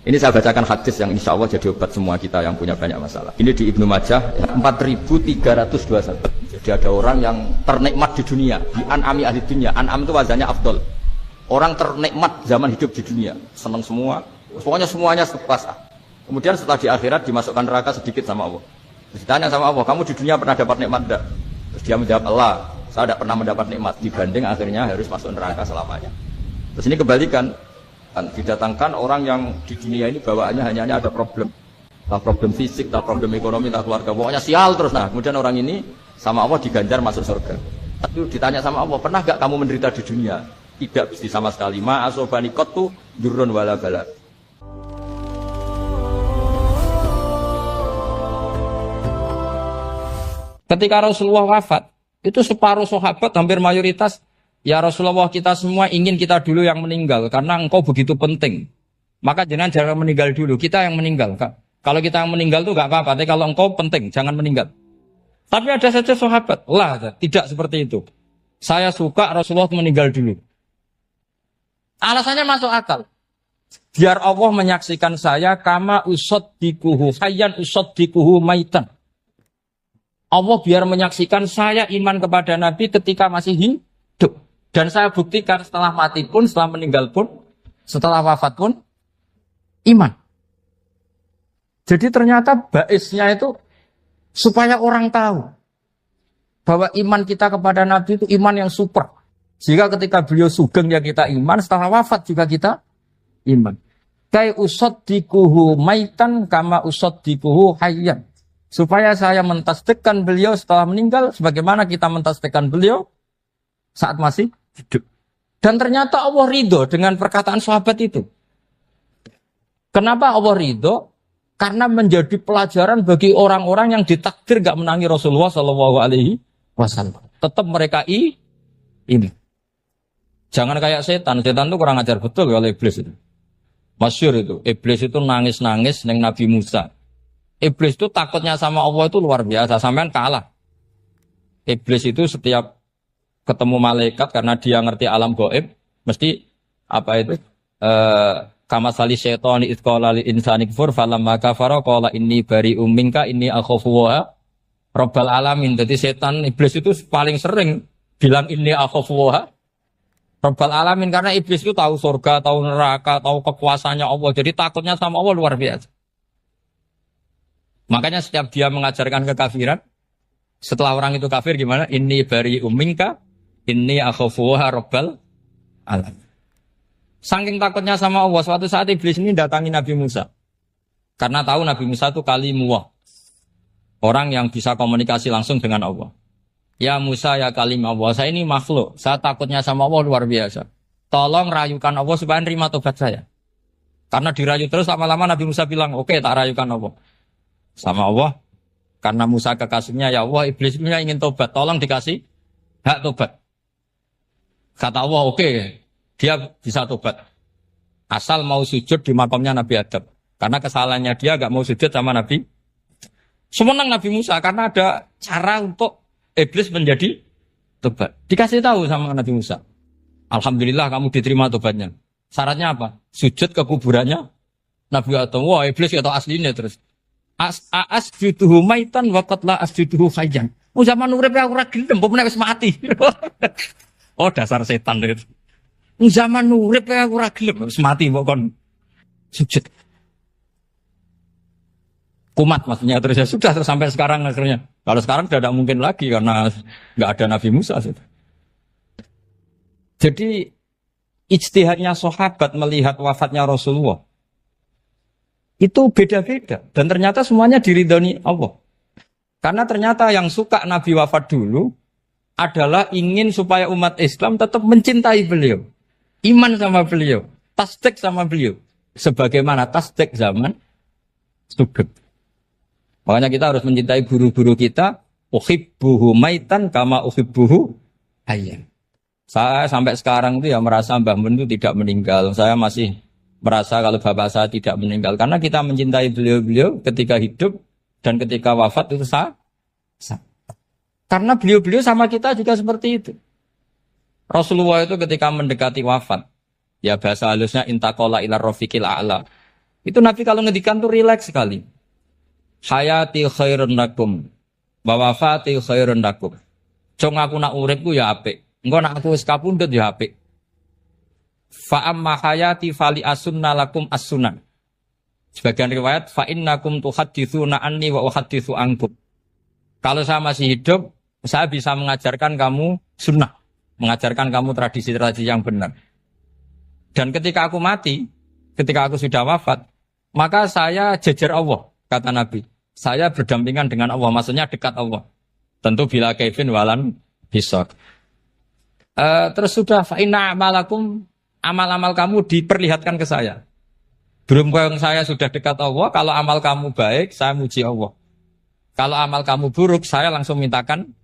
Ini saya bacakan hadis yang insya Allah jadi obat semua kita yang punya banyak masalah. Ini di Ibnu Majah 4321. Jadi ada orang yang ternikmat di dunia, di an'ami ahli dunia. An'am itu wazannya afdol. Orang ternikmat zaman hidup di dunia, senang semua, pokoknya semuanya sepasah. Kemudian setelah di akhirat dimasukkan neraka sedikit sama Allah. Terus ditanya sama Allah, kamu di dunia pernah dapat nikmat enggak? Terus dia menjawab, Allah, saya tidak pernah mendapat nikmat. Dibanding akhirnya harus masuk neraka selamanya. Terus ini kebalikan. Didatangkan orang yang di dunia ini bawaannya hanya ada problem, tak problem fisik, tak problem ekonomi, tak keluarga, pokoknya sial terus. Nah kemudian orang ini sama Allah diganjar masuk surga. Tapi ditanya sama Allah, pernah gak kamu menderita di dunia? Tidak mesti sama sekali. Ma asobani qattu durrun wala bala. Ketika Rasulullah wafat, itu separuh sahabat hampir mayoritas, ya Rasulullah, kita semua ingin kita dulu yang meninggal karena engkau begitu penting. Maka jangan meninggal dulu, kita yang meninggal. Kalau kita yang meninggal itu gak apa-apa, tapi kalau engkau penting, jangan meninggal. Tapi ada saja sahabat, lah tidak seperti itu. Saya suka Rasulullah meninggal dulu. Alasannya masuk akal. Biar Allah menyaksikan saya kama usaddikuhu hayyan usaddikuhu maitan. Allah biar menyaksikan saya iman kepada Nabi ketika masih hidup. Dan saya buktikan setelah mati pun, setelah meninggal pun, setelah wafat pun, iman. Jadi ternyata baisnya itu supaya orang tahu bahwa iman kita kepada Nabi itu iman yang super. Jika ketika beliau sugeng ya kita iman, setelah wafat juga kita iman. Kai usaddikuhu maitan kama usaddikuhu hayyan. Supaya saya mentasdikkan beliau setelah meninggal sebagaimana kita mentasdikkan beliau saat masih hidup. Dan ternyata Allah ridho dengan perkataan sahabat itu. Kenapa Allah ridho? Karena menjadi pelajaran bagi orang-orang yang ditakdir gak menangi Rasulullah SAW. Tetap mereka ini. Jangan kayak setan. Setan itu kurang ajar betul oleh iblis itu. Masyhur itu. Iblis itu nangis-nangis neng Nabi Musa. Iblis itu takutnya sama Allah itu luar biasa. Sampean kalah. Iblis itu setiap ketemu malaikat karena dia ngerti alam gaib, mesti apa itu? Kama sali syaitan idqala lil insani kfur falamma kafara qala inni bari'um minka inni akhafu wa rabbal alamin. Jadi setan iblis itu paling sering bilang inni akhafu wa rabbal alamin karena iblis itu tahu surga, tahu neraka, tahu kekuasaannya Allah. Jadi takutnya sama Allah luar biasa. Makanya setiap dia mengajarkan kekafiran, setelah orang itu kafir gimana? Inni bari'um minka inni akhafu wa rabbal alamin. Saking takutnya sama Allah, suatu saat iblis ini datangi Nabi Musa. Karena tahu Nabi Musa itu kalimullah. Orang yang bisa komunikasi langsung dengan Allah. Ya Musa, ya kalim Allah, saya ini makhluk. Saya takutnya sama Allah luar biasa. Tolong rayukan Allah supaya nerima tobat saya. Karena dirayu terus lama-lama Nabi Musa bilang, oke, tak rayukan Allah. Sama Allah. Karena Musa kekasihnya, ya Allah, iblis punya ingin tobat. Tolong dikasih hak tobat. Kata Allah, oke. Dia bisa tobat. Asal mau sujud di makamnya Nabi Adam. Karena kesalahannya dia gak mau sujud sama Nabi. Semenang Nabi Musa. Karena ada cara untuk iblis menjadi tobat. Dikasih tahu sama Nabi Musa. Alhamdulillah kamu diterima tobatnya. Syaratnya apa? Sujud ke kuburannya Nabi Adam. Wah iblis ya tahu aslinya terus. Asjuduhu maitan waqatla asjuduhu hayyan. Zaman urip aku ora gelem, mbok wis mati. Oh dasar setan itu. Zaman urip aku ora gelem wis mati mbok kon sujud. Kumat maksudnya terus ya sudah terus sampai sekarang akhirnya. Kalau sekarang sudah tidak mungkin lagi karena enggak ada Nabi Musa. Jadi ijtihadnya sahabat melihat wafatnya Rasulullah itu beda-beda dan ternyata semuanya diridhoni Allah. Karena ternyata yang suka Nabi wafat dulu adalah ingin supaya umat Islam tetap mencintai beliau. Iman sama beliau, tasdik sama beliau. Sebagaimana tasdik zaman sugeng. Makanya kita harus mencintai guru-guru kita. Uhibbuhu maitan kama uhibbuhu hayyan. Saya sampai sekarang itu ya merasa Mbah Mun itu tidak meninggal. Saya masih merasa kalau bapak saya tidak meninggal. Karena kita mencintai beliau-beliau ketika hidup dan ketika wafat itu sama. Karena beliau-beliau sama kita juga seperti itu. Rasulullah itu ketika mendekati wafat, ya bahasa halusnya intaqala ila rafiqil a'la. Itu Nabi kalau ngedikan tuh rileks sekali. Hayati khairun lakum wa wafati khairun lakum. Cong aku nak uripku ya apik. Engko nak aku wis kapundhut ya apik. Fa amma hayati fali asunna lakum as-sunan. Sebagian riwayat fa innakum tuhadditsuna anni wa uhadditsu ankum. Kalau saya masih hidup, saya bisa mengajarkan kamu sunnah, mengajarkan kamu tradisi-tradisi yang benar. Dan ketika aku mati, ketika aku sudah wafat, maka saya jejer Allah, kata Nabi. Saya berdampingan dengan Allah, maksudnya dekat Allah. Tentu bila kaifin walan hisab. Terus sudah fa inna amalakum, amal-amal kamu diperlihatkan ke saya. Berhubung saya sudah dekat Allah, kalau amal kamu baik, saya muji Allah. Kalau amal kamu buruk, saya langsung mintakan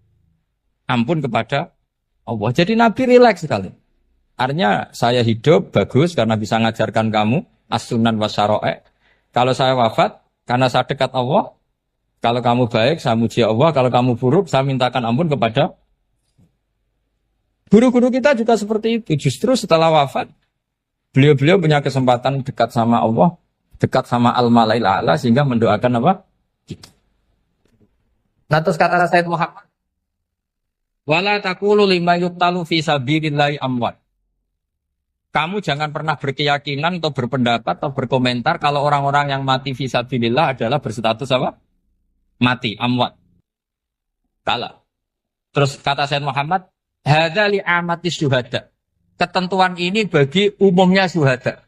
ampun kepada Allah. Jadi Nabi rileks sekali. Artinya saya hidup bagus karena bisa ngajarkan kamu as-sunan wa syara'i'. Kalau saya wafat karena saya dekat Allah, kalau kamu baik, saya muji Allah. Kalau kamu buruk, saya mintakan ampun kepada guru-guru kita juga seperti itu. Justru setelah wafat, beliau-beliau punya kesempatan dekat sama Allah, dekat sama Al-Mala'il A'la sehingga mendoakan apa? Nah terus kata Sayyid Muhammad, wala taqulu lima yuqtalu fi sabilillahi amwat. Kamu jangan pernah berkeyakinan atau berpendapat atau berkomentar kalau orang-orang yang mati fi sabilillah adalah berstatus apa? Mati, amwat. Kalah. Terus kata Sayyid Muhammad, hadza li amatis syuhada. Ketentuan ini bagi umumnya syuhada.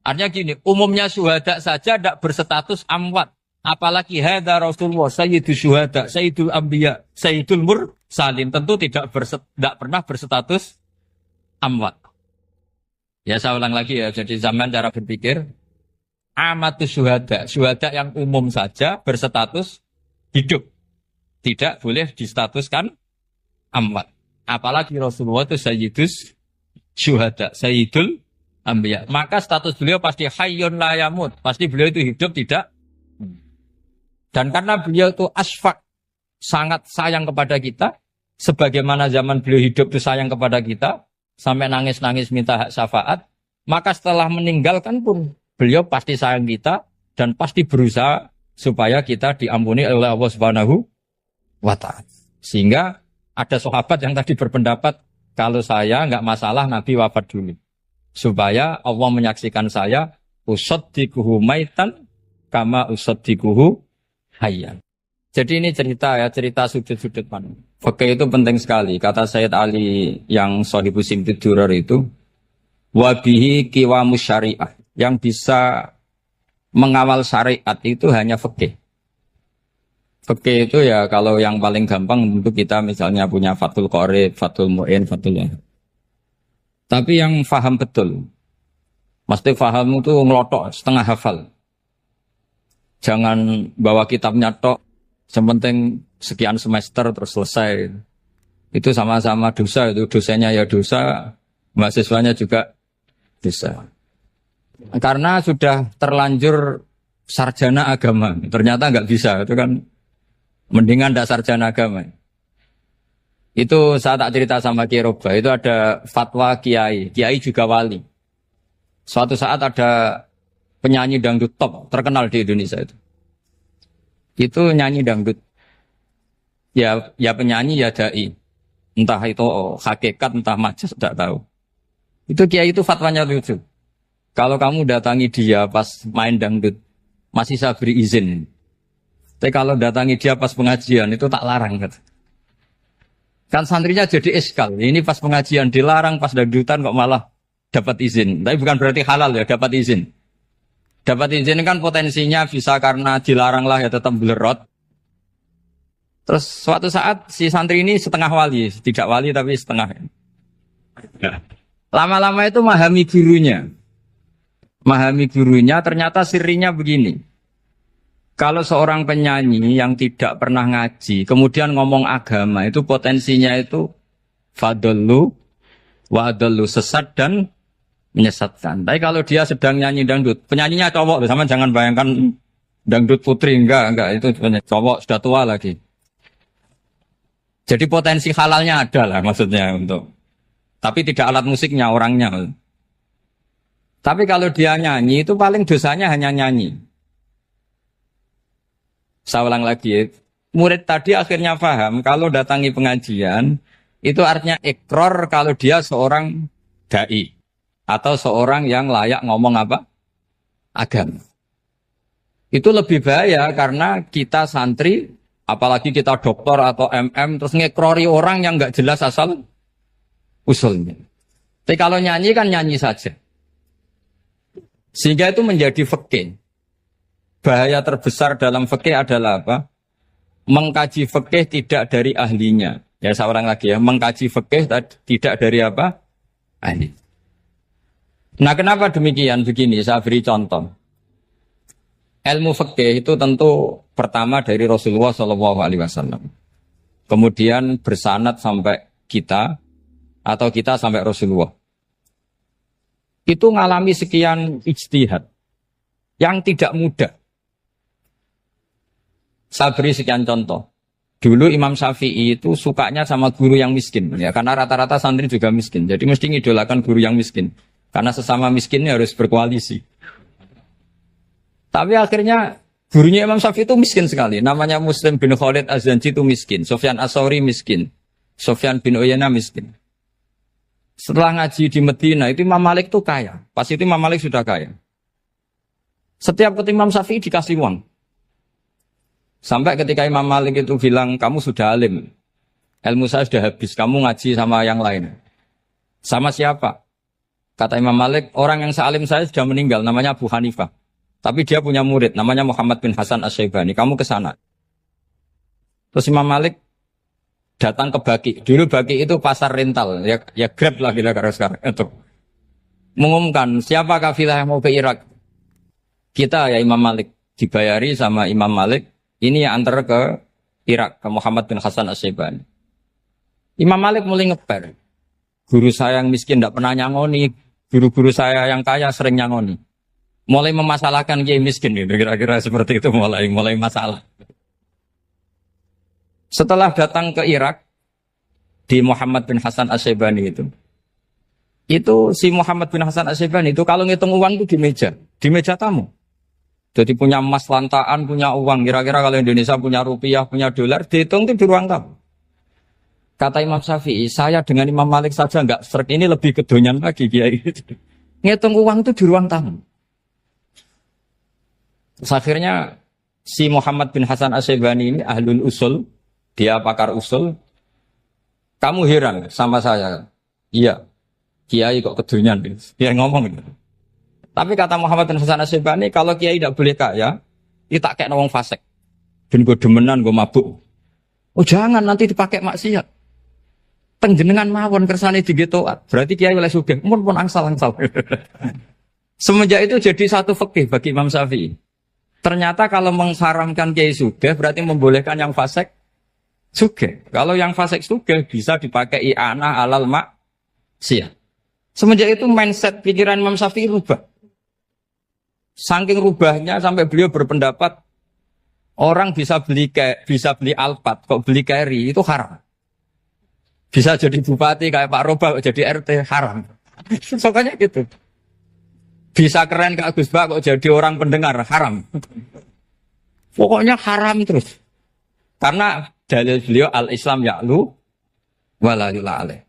Artinya gini, umumnya syuhada saja tidak berstatus amwat. Apalagi hadza Rasulullah, sayyidul syuhada, sayyidul anbiya, sayyidul mursalin. Tentu tidak pernah berstatus amwat. Ya saya ulang lagi ya, jadi zaman cara berpikir. Amatus syuhada, syuhada yang umum saja berstatus hidup. Tidak boleh distatuskan amwat. Apalagi Rasulullah itu sayyidus syuhada, sayyidul anbiya. Maka status beliau pasti hayyun la yamut. Pasti beliau itu hidup tidak. Dan karena beliau itu asfaq, sangat sayang kepada kita, sebagaimana zaman beliau hidup itu sayang kepada kita, sampai nangis-nangis minta hak syafaat, maka setelah meninggalkan pun beliau pasti sayang kita dan pasti berusaha supaya kita diampuni oleh Allah Subhanahu wa ta'ala. Sehingga ada sahabat yang tadi berpendapat, kalau saya nggak masalah Nabi wafat dulu. Supaya Allah menyaksikan saya, usaddikuhu maitan kama usaddikuhu hayyan. Jadi ini cerita ya, cerita sudut-sudut mana. Fikih itu penting sekali. Kata Sayyid Ali yang Shahibu Simtid Durar itu, wabihi qiwamus syariah. Yang bisa mengawal syariat itu hanya fikih. Fikih itu ya kalau yang paling gampang untuk kita misalnya punya Fathul Qorib, Fathul Mu'in, Fathul Wahab. Tapi yang faham betul, mesti faham itu ngelotok setengah hafal. Jangan bawa kitabnya tok, sementing sekian semester terus selesai. Itu sama-sama dosa, itu dosanya ya dosa, mahasiswanya juga dosa. Karena sudah terlanjur sarjana agama, ternyata nggak bisa, itu kan mendingan tidak sarjana agama. Itu saya tak cerita sama Kiai Roba, itu ada fatwa Kiai juga wali. Suatu saat ada penyanyi dangdut top terkenal di Indonesia itu nyanyi dangdut. Ya penyanyi ya dai. Entah itu hakikat, entah majas, tidak tahu. Itu Kiai itu fatwanya lucu. Kalau kamu datangi dia pas main dangdut, masih saya beri izin. Tapi kalau datangi dia pas pengajian, itu tak larang. Kan santrinya jadi eskal. Ini pas pengajian dilarang, pas dangdutan kok malah dapat izin. Tapi bukan berarti halal ya, dapat izin. Dapat izin kan potensinya bisa karena dilarang lah ya tetap belerot. Terus suatu saat si santri ini setengah wali, tidak wali tapi setengah. Lama-lama itu memahami gurunya. Memahami gurunya ternyata sirinya begini. Kalau seorang penyanyi yang tidak pernah ngaji, kemudian ngomong agama, itu potensinya itu fadallu wa adallu, sesat dan menyesatkan. Tapi kalau dia sedang nyanyi dangdut, penyanyinya cowok, sama jangan bayangkan dangdut putri, enggak, itu cowok sudah tua lagi. Jadi potensi halalnya ada lah maksudnya untuk. Tapi tidak alat musiknya, orangnya. Tapi kalau dia nyanyi itu paling dosanya hanya nyanyi. Saya ulang lagi, murid tadi akhirnya paham kalau datangi pengajian itu artinya ikror kalau dia seorang dai atau seorang yang layak ngomong apa? Agama. Itu lebih bahaya karena kita santri, apalagi kita doktor atau MM, terus ngekrori orang yang nggak jelas asal usulnya. Tapi kalau nyanyi kan nyanyi saja. Sehingga itu menjadi fikih. Bahaya terbesar dalam fikih adalah apa? Mengkaji fikih tidak dari ahlinya. Ya saya ulang lagi ya, mengkaji fikih tidak dari apa? Ahli. Nah kenapa demikian? Begini, saya beri contoh. Ilmu fikih itu tentu pertama dari Rasulullah SAW. Kemudian bersanad sampai kita, atau kita sampai Rasulullah. Itu ngalami sekian ijtihad yang tidak mudah. Saya beri sekian contoh. Dulu Imam Syafi'i itu sukanya sama guru yang miskin, ya karena rata-rata santri juga miskin. Jadi mesti ngidolakan guru yang miskin, karena sesama miskinnya harus berkoalisi. Tapi akhirnya gurunya Imam Syafi'i itu miskin sekali. Namanya Muslim bin Khalid Az-Zanji itu miskin, Sufyan As-Tsauri miskin, Sufyan bin Uyainah miskin. Setelah ngaji di Medina itu Imam Malik itu kaya. Pas itu Imam Malik sudah kaya. Setiap ketemu Imam Syafi'i dikasih uang. Sampai ketika Imam Malik itu bilang, kamu sudah alim, ilmu saya sudah habis, kamu ngaji sama yang lain. Sama siapa? Kata Imam Malik, orang yang sealim saya sudah meninggal, namanya Abu Hanifah. Tapi dia punya murid, namanya Muhammad bin Hasan Asy-Syaibani, kamu ke sana. Terus Imam Malik datang ke Baki. Dulu Baki itu pasar rental, ya Grab lah kita sekarang. Itu mengumumkan, siapa kafilah yang mau ke Irak? Kita ya Imam Malik, dibayari sama Imam Malik. Ini yang antar ke Irak, ke Muhammad bin Hasan Asy-Syaibani. Imam Malik mulai ngeper. Guru saya yang miskin tidak pernah nyangoni, guru-guru saya yang kaya sering nyangoni. Mulai memasalahkan kiai miskin, gitu. Kira-kira seperti itu mulai masalah. Setelah datang ke Irak, di Muhammad bin Hasan Asy-Syaibani itu si Muhammad bin Hasan Asy-Syaibani itu kalau ngitung uang itu di meja tamu. Jadi punya emas lantaan, punya uang. Kira-kira kalau Indonesia punya rupiah, punya dolar, dihitung itu di ruang tamu. Kata Imam Syafi'i, saya dengan Imam Malik saja enggak serik, ini lebih kedonyan lagi kiai. Ngitung uang itu di ruang tamu. Terus akhirnya si Muhammad bin Hasan Asy-Syaibani ini ahlul usul, dia pakar usul. Kamu heran sama saya? Iya, kiai kok kedonyan. Dia ngomong gitu. Tapi kata Muhammad bin Hasan Asy-Syaibani, kalau kiai tidak boleh kaya, dia tak kayak nawang fasik. Ben gue demenan, gue mabuk. Oh jangan, nanti dipakai maksiat. Tengjenengan mawon kersane digetoat. Berarti kiai oleh sugih, pun angsal-angsal. Semenjak itu jadi satu fikih bagi Imam Syafi'i. Ternyata kalau mengharamkan kiai sugih, berarti membolehkan yang fasik sugih. Kalau yang fasik sugih bisa dipakai i'anah alal maksiat. Semenjak itu mindset pikiran Imam Syafi'i rubah. Saking rubahnya sampai beliau berpendapat orang bisa beli Alphard, kok beli carry itu haram. Bisa jadi bupati kayak Pak Roba, jadi RT haram. Pokoknya gitu. Bisa keren kayak Gus Bak kok jadi orang pendengar haram. Pokoknya haram terus. Karena dalil beliau al-Islam ya'lu wala yula alaih.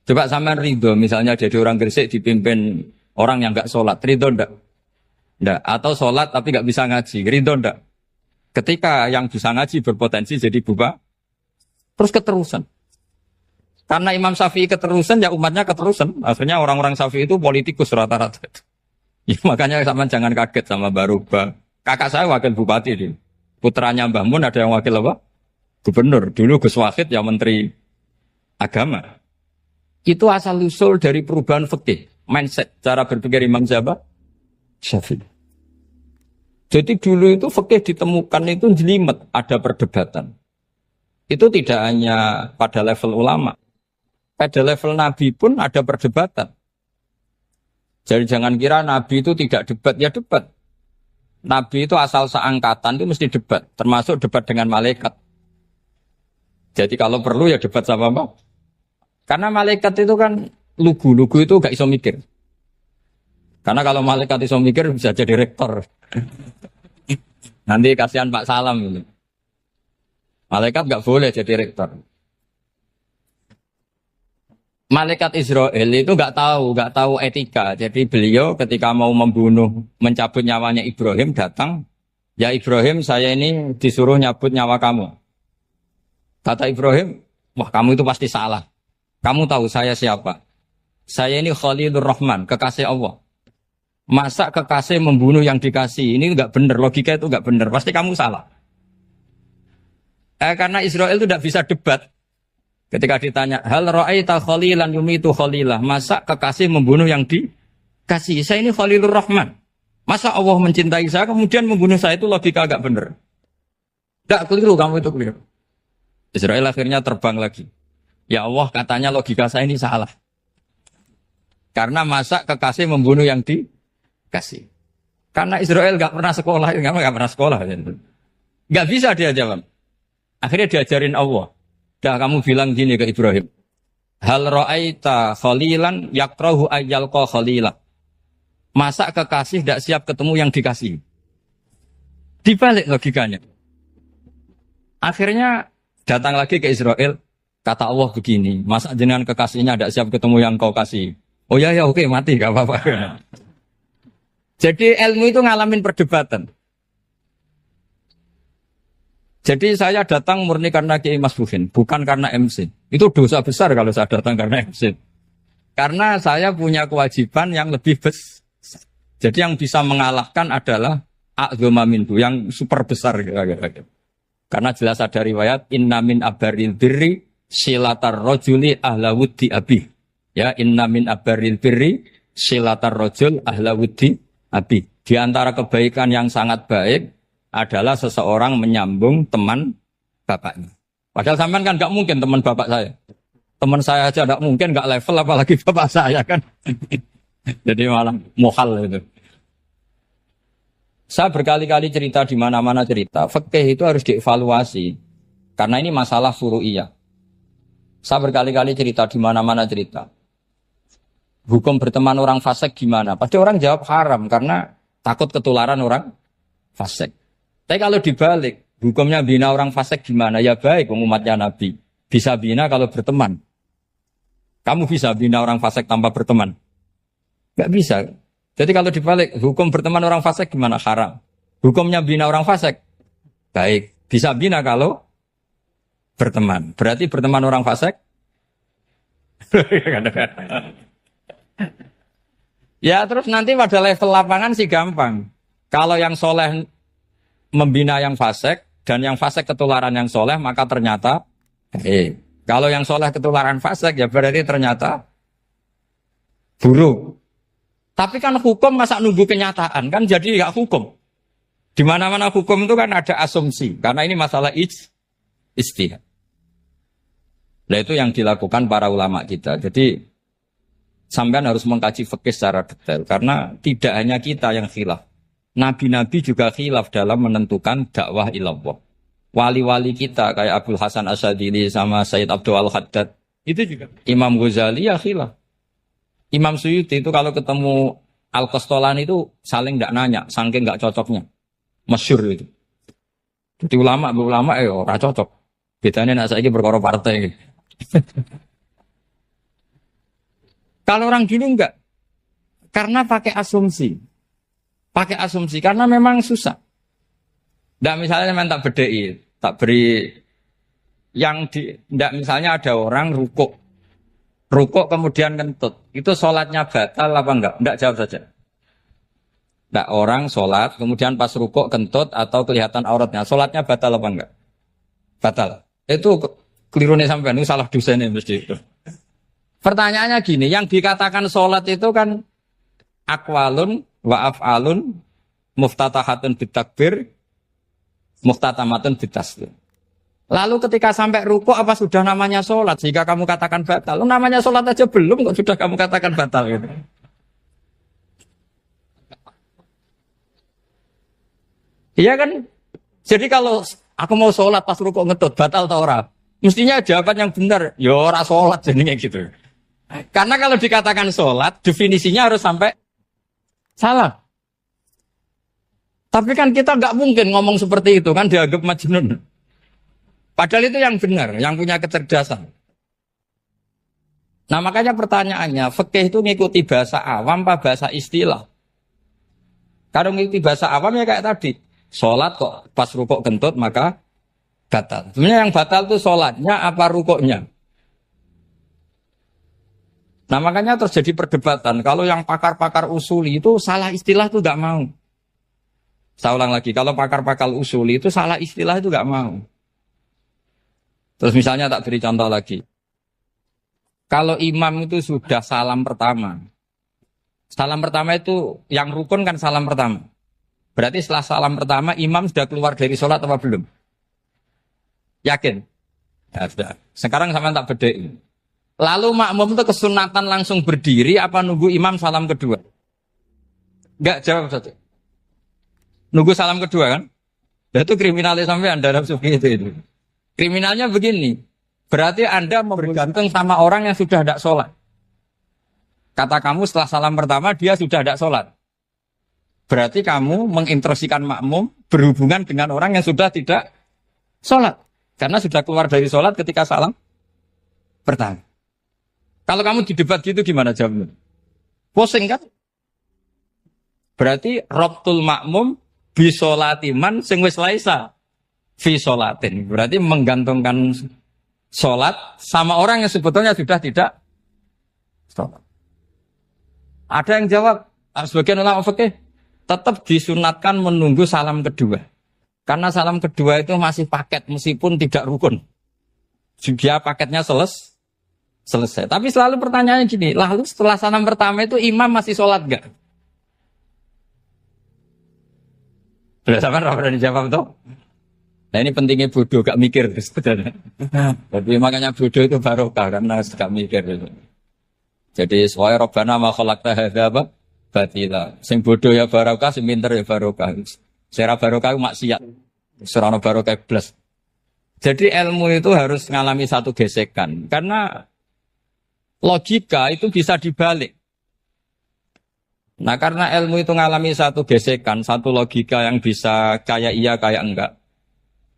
Coba sampean ridho misalnya jadi orang Gresik dipimpin orang yang enggak sholat, ridho ndak? Ndak. Atau sholat tapi enggak bisa ngaji, ridho ndak? Ketika yang bisa ngaji berpotensi jadi buba, terus keterusan. Karena Imam Syafi'i keterusan, ya umatnya keterusan. Akhirnya orang-orang Syafi'i itu politikus rata-rata. Ya, makanya sama jangan kaget sama Baruba. Kakak saya wakil bupati ini. Putranya Mbah Mun ada yang wakil apa? Gubernur. Dulu Gus Wahid yang menteri agama. Itu asal usul dari perubahan fikih, mindset, cara berpikir Imam Syafi'i. Jadi dulu itu fikih ditemukan itu jelimet, ada perdebatan. Itu tidak hanya pada level ulama. Pada level Nabi pun ada perdebatan. Jadi jangan kira Nabi itu tidak debat, ya debat. Nabi itu asal seangkatan itu mesti debat, termasuk debat dengan malaikat. Jadi kalau perlu ya debat sama apa? Karena malaikat itu kan lugu itu gak iso mikir. Karena kalau malaikat iso mikir bisa jadi rektor. Nanti kasihan Pak Salam ini. Malaikat nggak boleh jadi rektor. Malaikat Israel itu nggak tahu etika. Jadi beliau ketika mau membunuh, mencabut nyawanya Ibrahim datang, ya Ibrahim saya ini disuruh nyabut nyawa kamu. Kata Ibrahim, wah kamu itu pasti salah. Kamu tahu saya siapa? Saya ini Khalilur Rahman, kekasih Allah. Masa kekasih membunuh yang dikasih? Ini nggak benar, logika itu nggak benar. Pasti kamu salah. Karena Israel itu tidak bisa debat. Ketika ditanya, hal ra'aita khalilan yumitu khalilah. Masa kekasih membunuh yang dikasih? Saya ini Khalilur Rahman. Masa Allah mencintai saya kemudian membunuh saya, itu logika agak benar. Tidak keliru, kamu itu keliru. Israel akhirnya terbang lagi. Ya Allah, katanya logika saya ini salah. Karena masa kekasih membunuh yang dikasih. Karena Israel nggak pernah sekolah, nggak pernah sekolah. Nggak bisa dia jawab. Akhirnya diajarin Allah. Dah kamu bilang gini ke Ibrahim. Hal ra'aita khalilan yakrahu ayyalqa khalilah. Masa kekasih tidak siap ketemu yang dikasih. Dibalik logikanya. Akhirnya datang lagi ke Israel. Kata Allah begini. Masa jenengan kekasihnya tidak siap ketemu yang kau kasih. Oh ya oke mati gak apa-apa. Jadi ilmu itu ngalamin perdebatan. Jadi saya datang murni karena Kiai Mas Buhin, bukan karena MC. Itu dosa besar kalau saya datang karena MC. Karena saya punya kewajiban yang lebih besar. Jadi yang bisa mengalahkan adalah a'dzama minhu, yang super besar. Karena jelas ada riwayat, inna min abaril birri silatar rojuli ahla wuddi abi. Ya, inna min abaril birri silatar rojul ahla wuddi abi. Di antara kebaikan yang sangat baik adalah seseorang menyambung teman bapaknya. Padahal sampean kan nggak mungkin teman bapak saya. Teman saya aja nggak mungkin, nggak level apalagi bapak saya kan. Jadi malah mohal itu. Saya berkali-kali cerita di mana-mana cerita. Fikih itu harus dievaluasi. Karena ini masalah furu'iyah. Saya berkali-kali cerita di mana-mana cerita. Hukum berteman orang fasik gimana? Pasti orang jawab haram karena takut ketularan orang fasik. Tapi kalau dibalik, hukumnya bina orang fasik gimana? Ya baik, umatnya Nabi. Bisa bina kalau berteman. Kamu bisa bina orang fasik tanpa berteman? Gak bisa. Jadi kalau dibalik, hukum berteman orang fasik gimana? Haram. Hukumnya bina orang fasik? Baik. Bisa bina kalau berteman. Berarti berteman orang fasik? Ya terus nanti pada level lapangan sih gampang. Kalau yang soleh membina yang fasik dan yang fasik ketularan yang soleh, maka ternyata kalau yang soleh ketularan fasik ya berarti ternyata buruk. Tapi kan hukum masa nunggu kenyataan kan, jadi nggak hukum. Di mana-mana hukum itu kan ada asumsi karena ini masalah ijtihad. Nah itu yang dilakukan para ulama kita. Jadi sampean harus mengkaji fikih secara detail karena tidak hanya kita yang khilaf. Nabi-nabi juga khilaf dalam menentukan dakwah ilallah. Wali-wali kita kayak Abdul Hasan Asyadili sama Sayyid Abdul Al-Haddad itu juga. Imam Ghazali ya khilaf. Imam Suyuti itu kalau ketemu Al-Qastolani itu saling tidak nanya, saking nggak cocoknya. Masyhur itu. Jadi ulama ora cocok. Bedanya nak saiki perkara partai. Kalau orang gini enggak. Karena pakai asumsi. Pakai asumsi karena memang susah. Nggak misalnya memang tak bedai, tak beri yang nggak misalnya ada orang rukuk kemudian kentut, itu sholatnya batal apa enggak? Enggak, jawab saja. Nggak, orang sholat kemudian pas rukuk kentut atau kelihatan auratnya, sholatnya batal apa enggak? Batal. Itu keliru nih sampean, itu salah dosen ini mesti itu. Pertanyaannya gini, yang dikatakan sholat itu kan akwalun wa af'alun muftatahatun bitakbir muftatamatun bitaslim. Lalu ketika sampai rukuk apa sudah namanya sholat sehingga kamu katakan batal? Namanya sholat aja belum kok sudah kamu katakan batal gitu. Iya kan? Jadi kalau aku mau sholat pas rukuk ngetut batal atau ora? Mestinya jawaban yang benar, ya ora sholat jadinya gitu. Karena kalau dikatakan sholat definisinya harus sampai Salah. Tapi kan kita nggak mungkin ngomong seperti itu, kan dianggap majnun. Padahal itu yang benar, yang punya kecerdasan. Nah makanya pertanyaannya, fikih itu ngikuti bahasa awam apa bahasa istilah? Kalau ngikuti bahasa awam ya kayak tadi, sholat kok pas rukuk kentut maka batal. Sebenarnya yang batal itu sholatnya apa rukuknya? Nah makanya terjadi perdebatan. Kalau yang pakar-pakar usuli itu salah istilah itu nggak mau. Saya ulang lagi, kalau pakar-pakar usuli itu salah istilah itu nggak mau. Terus misalnya tak beri contoh lagi. Kalau imam itu sudah salam pertama. Salam pertama itu yang rukun kan salam pertama. Berarti setelah salam pertama imam sudah keluar dari sholat apa belum? Yakin? Ya sudah. Sekarang sama tak bedain. Lalu makmum itu kesunatan langsung berdiri apa nunggu imam salam kedua? Enggak, jawab satu. Nunggu salam kedua kan? Nah, itu kriminalnya sampai Anda dalam sufi itu. Kriminalnya begini. Berarti Anda bergantung sama orang yang sudah tidak sholat. Kata kamu setelah salam pertama dia sudah tidak sholat. Berarti kamu menginstruksikan makmum berhubungan dengan orang yang sudah tidak sholat. Karena sudah keluar dari sholat ketika salam pertama. Kalau kamu di debat gitu gimana jawabnya? Pusing kan? Berarti robtul makmum bisolatiman sing wis laisa fi sholatin. Berarti menggantungkan sholat sama orang yang sebetulnya sudah tidak sholat. Ada yang jawab, sebagian ulama fikih tetap disunatkan menunggu salam kedua. Karena salam kedua itu masih paket meskipun tidak rukun. Juga paketnya selesai. Tapi selalu pertanyaannya gini, lalu setelah salam pertama itu imam masih sholat gak? Sudah sampai rapat dijawab tuh. Nah ini pentingnya bodoh, gak mikir sebenarnya. Jadi makanya bodoh itu barokah karena gak mikir itu. Jadi soalnya Rabbana ma khalaqta hadza apa? Batila. Sing bodoh ya barokah, sing pinter ya barokah. Sing barokah itu maksiat. Serana barokah plus. Jadi ilmu itu harus mengalami satu gesekan karena logika itu bisa dibalik. Nah karena ilmu itu mengalami satu gesekan, satu logika yang bisa kayak iya kayak enggak.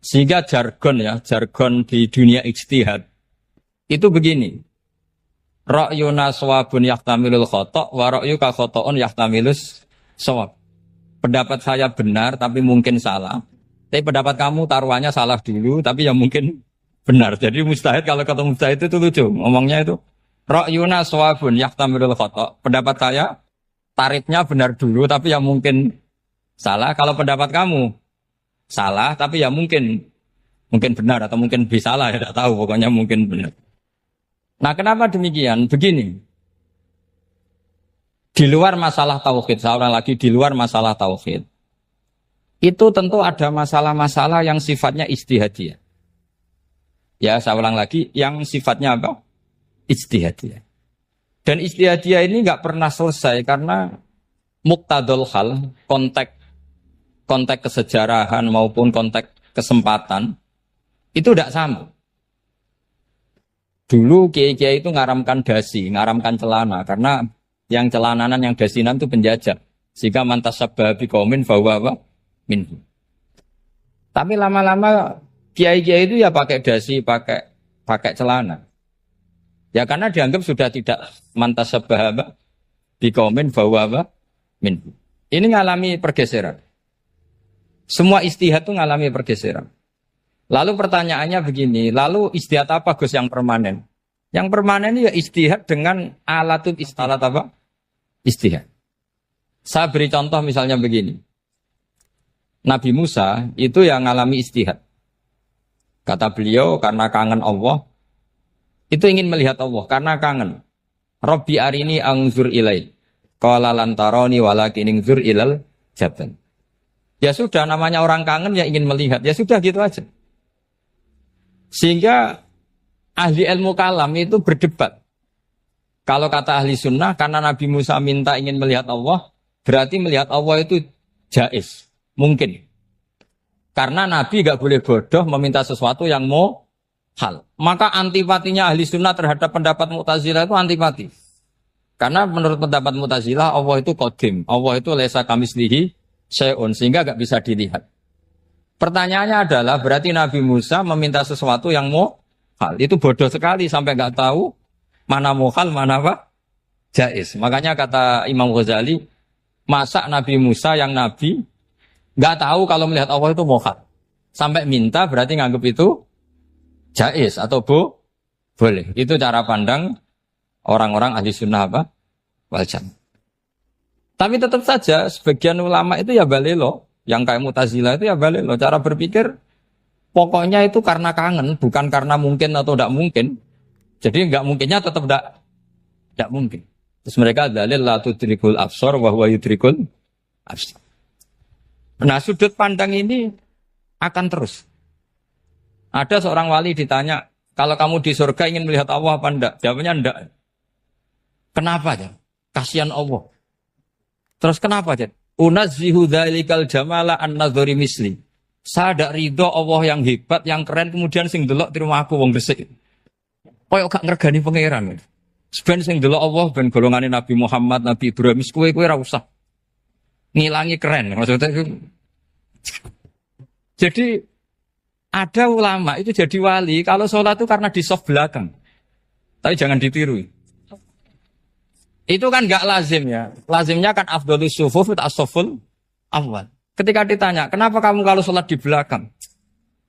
Sehingga jargon di dunia ijtihad itu begini. Ra'yuna shawabun yahtamilul khata' wa ra'yuka khata'un yahtamilus shawab. Pendapat saya benar tapi mungkin salah. Tapi pendapat kamu taruhannya salah dulu tapi yang mungkin benar. Jadi mustahid kalau ketemu mustahid itu lucu. Ngomongnya itu ra'yuna shawabun yahtamilul khata'. Pendapat saya tarifnya benar dulu tapi yang mungkin salah. Kalau pendapat kamu salah tapi ya mungkin benar atau mungkin bisa salah, ya tidak tahu, pokoknya mungkin benar. Nah kenapa demikian? Begini, di luar masalah tauhid, saya ulang lagi, di luar masalah tauhid itu tentu ada masalah-masalah yang sifatnya ijtihadiyah. Ya saya ulang lagi, yang sifatnya apa? Ijtihadiyah. Dan ijtihadiyah ini nggak pernah selesai karena muqtadul hal, konteks kesejarahan maupun konteks kesempatan itu tidak sama. Dulu kiai-kiai itu ngaramkan dasi, ngaramkan celana karena yang celananan yang dasinan itu penjajah. Sehingga mantasabbaha biqaumin fahuwa minhu. Tapi lama-lama kiai-kiai itu ya pakai dasi, pakai celana. Ya karena dianggap sudah tidak mantasabbaha biqaumin fahuwa minhu. Ini ngalami pergeseran. Semua ijtihad itu ngalami pergeseran. Lalu pertanyaannya begini, lalu ijtihad apa Gus yang permanen? Yang permanen ya ijtihad dengan alatut ijtihad apa? Ijtihad. Saya beri contoh misalnya begini. Nabi Musa itu yang ngalami ijtihad. Kata beliau karena kangen Allah, itu ingin melihat Allah karena kangen. Rabbi arini anzur ilai. Qala lan tarani walakin anzur ilal jabal. Ya sudah, namanya orang kangen ya ingin melihat. Ya sudah gitu aja. Sehingga ahli ilmu kalam itu berdebat. Kalau kata ahli sunnah, karena Nabi Musa minta ingin melihat Allah, berarti melihat Allah itu jaiz, mungkin. Karena Nabi gak boleh bodoh meminta sesuatu yang mau hal. Maka antipatinya ahli sunnah terhadap pendapat Mu'tazilah itu antipati. Karena menurut pendapat Mu'tazilah Allah itu qadim, Allah itu laisa kamislihi syai'un sehingga gak bisa dilihat. Pertanyaannya adalah berarti Nabi Musa meminta sesuatu yang muhal. Itu bodoh sekali sampai gak tahu mana muhal, mana apa? Jaiz. Makanya kata Imam Ghazali, masa Nabi Musa yang Nabi gak tahu kalau melihat Allah itu muhal. Sampai minta berarti nganggap itu jaiz atau boleh. Itu cara pandang orang-orang ahli sunnah apa? Wal jamaah. Tapi tetap saja sebagian ulama itu ya balelo. Yang kayak Mu'tazilah itu ya balelo. Cara berpikir pokoknya itu karena kangen, bukan karena mungkin atau tidak mungkin. Jadi nggak mungkinnya tetap tidak mungkin. Terus mereka dalil la tudrikul absar wa huwa yudrikul absar. Nah, sudut pandang ini akan terus. Ada seorang wali ditanya, kalau kamu di surga ingin melihat Allah apa enggak? Jawabnya enggak. Kenapa ya? Kasihan Allah. Terus kenapa ya? Unazzihu dzalikal jamala an-nadhari misli. Saya tidak ridho Allah yang hebat, yang keren, kemudian sing delok terima aku wong resik. Koyok gak ngergani pangeran. Sebenarnya sing delok Allah ben golongane Nabi Muhammad, Nabi Ibrahim, kowe ora usah ngilangi keren. Maksudnya itu. Jadi ada ulama itu jadi wali kalau sholat itu karena di soft belakang. Tapi jangan ditiru. Itu kan gak lazim ya. Lazimnya kan afdhalus sufuf as-saful awal. Ketika ditanya, kenapa kamu kalau sholat di belakang?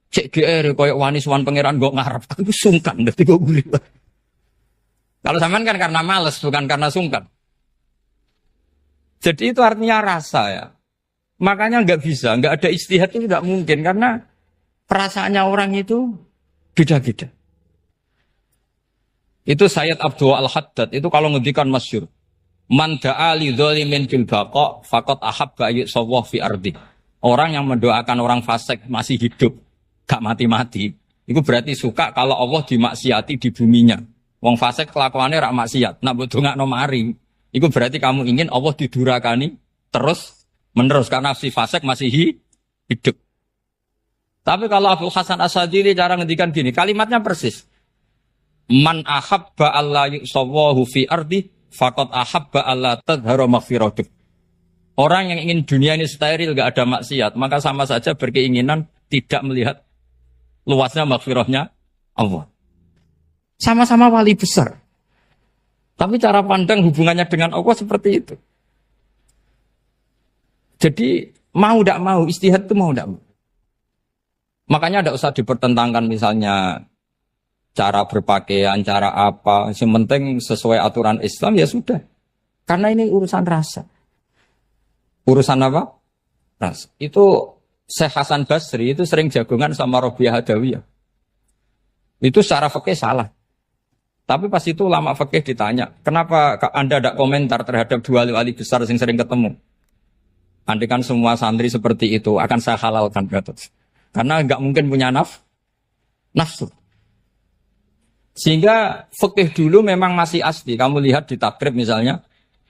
Cek GR koyok wani suwan pangeran kok ngarep. Aku sungkan dadi kok guli. Kalau zaman kan karena males bukan karena sungkan. Jadi itu artinya rasa ya. Makanya nggak bisa, nggak ada ijtihad itu tidak mungkin karena perasaannya orang itu beda-beda. Itu Sayyid Abdul Al-Haddad itu kalau ngendikan masyhur, man da'a li dzalimin fil baqa faqad ahabba ayyusawwa fi ardi. Orang yang mendoakan orang fasik masih hidup, gak mati-mati, itu berarti suka kalau Allah dimaksiati di buminya. Wong fasik kelakuannya rak maksiat, nak mbok dongakno mari. Itu berarti kamu ingin Allah didurakani terus menerus karena si fasik masih hidup. Tapi kalau Abdul Hasan As-Sadili cara ngendikan gini, kalimatnya persis. Man ahabba alla yusawwahu fi ardi faqad ahabba alla tadhharu maghfiratuh. Orang yang ingin dunia ini steril gak ada maksiat, maka sama saja berkeinginan tidak melihat luasnya maghfirahnya Allah. Sama-sama wali besar. Tapi cara pandang hubungannya dengan Allah seperti itu. Jadi mau tidak mau, ijtihad itu mau tidak mau. Makanya tidak usah dipertentangkan misalnya cara berpakaian, cara apa. Yang penting sesuai aturan Islam ya sudah. Karena ini urusan rasa. Urusan apa? Rasa. Itu Syekh Hasan Basri itu sering jagongan sama Rabi'ah Adawiyah. Itu secara fikih salah. Tapi pas itu ulama fikih ditanya, kenapa Anda tidak komentar terhadap dua wali besar yang sering ketemu? Andai kan semua santri seperti itu akan saya halalkan, karena nggak mungkin punya nafsu. Sehingga fikih dulu memang masih asli. Kamu lihat di takrib misalnya,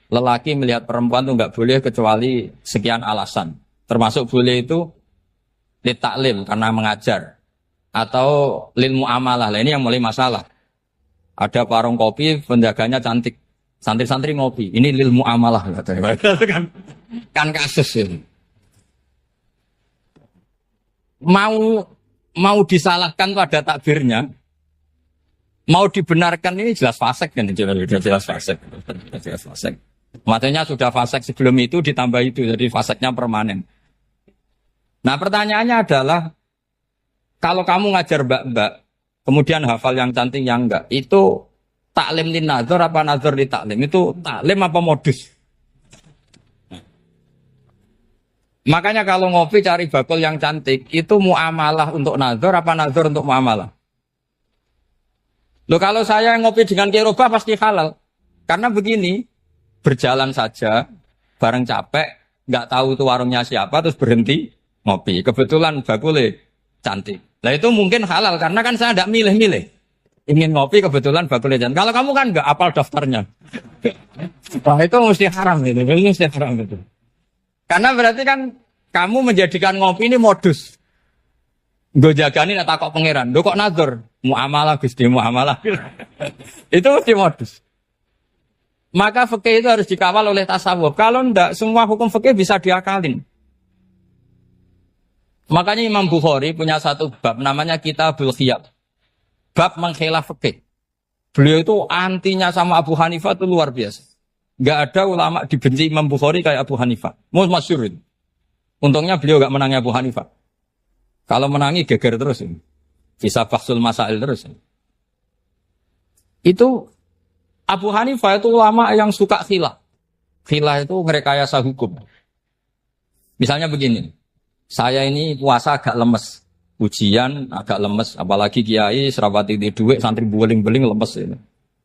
lelaki melihat perempuan itu nggak boleh kecuali sekian alasan. Termasuk boleh itu li taklim karena mengajar atau lil muamalah. Lah ini yang mulai masalah. Ada warung kopi, penjaganya cantik. Santri-santri ngopi. Ini lil muamalah. Kan kasus ini. Mau disalahkan pada takbirnya. Mau dibenarkan ini jelas fasik kan? Jelas fasik. Jelas fasik. Maksudnya sudah fasik sebelum itu ditambah itu. Jadi fasiknya permanen. Nah pertanyaannya adalah. Kalau kamu ngajar mbak-mbak. Kemudian hafal yang cantik yang enggak. Itu taklim lin nazar apa nazar li taklim? Itu taklim apa modus? Makanya kalau ngopi cari bakul yang cantik. Itu muamalah untuk nazar apa nazar untuk muamalah? Loh kalau saya ngopi dengan kirobah pasti halal. Karena begini. Berjalan saja. Bareng capek. Nggak tahu itu warungnya siapa. Terus berhenti ngopi. Kebetulan bakulnya cantik. Nah itu mungkin halal karena kan saya tidak milih-milih. Ingin ngopi kebetulan bakulnya cantik. Kalau kamu kan nggak apal daftarnya. Wah itu mesti haram itu. Mesti haram itu. Karena berarti kan kamu menjadikan ngopi ini modus. Gue jagani nak takok pangeran. Lo kok nazar? Muamalah Gusti muamalah. Itu mesti modus. Maka fikih itu harus dikawal oleh tasawuf. Kalau enggak, semua hukum fikih bisa diakalin. Makanya Imam Bukhari punya satu bab namanya Kitabul Khiyab. Bab mengkhilaf fikih. Beliau itu antinya sama Abu Hanifah itu luar biasa. Enggak ada ulama dibenci Imam Bukhari kayak Abu Hanifah. Masyhur itu. Untungnya beliau enggak menangi Abu Hanifah. Kalau menangi geger terus ini. Bisa faksul masail terus. Itu Abu Hanifah itu ulama yang suka khilaf. Khilaf itu merekayasa hukum. Misalnya begini. Saya ini puasa agak lemes. Ujian agak lemes. Apalagi kiai serapati di duit, santri beling-beling lemes ini.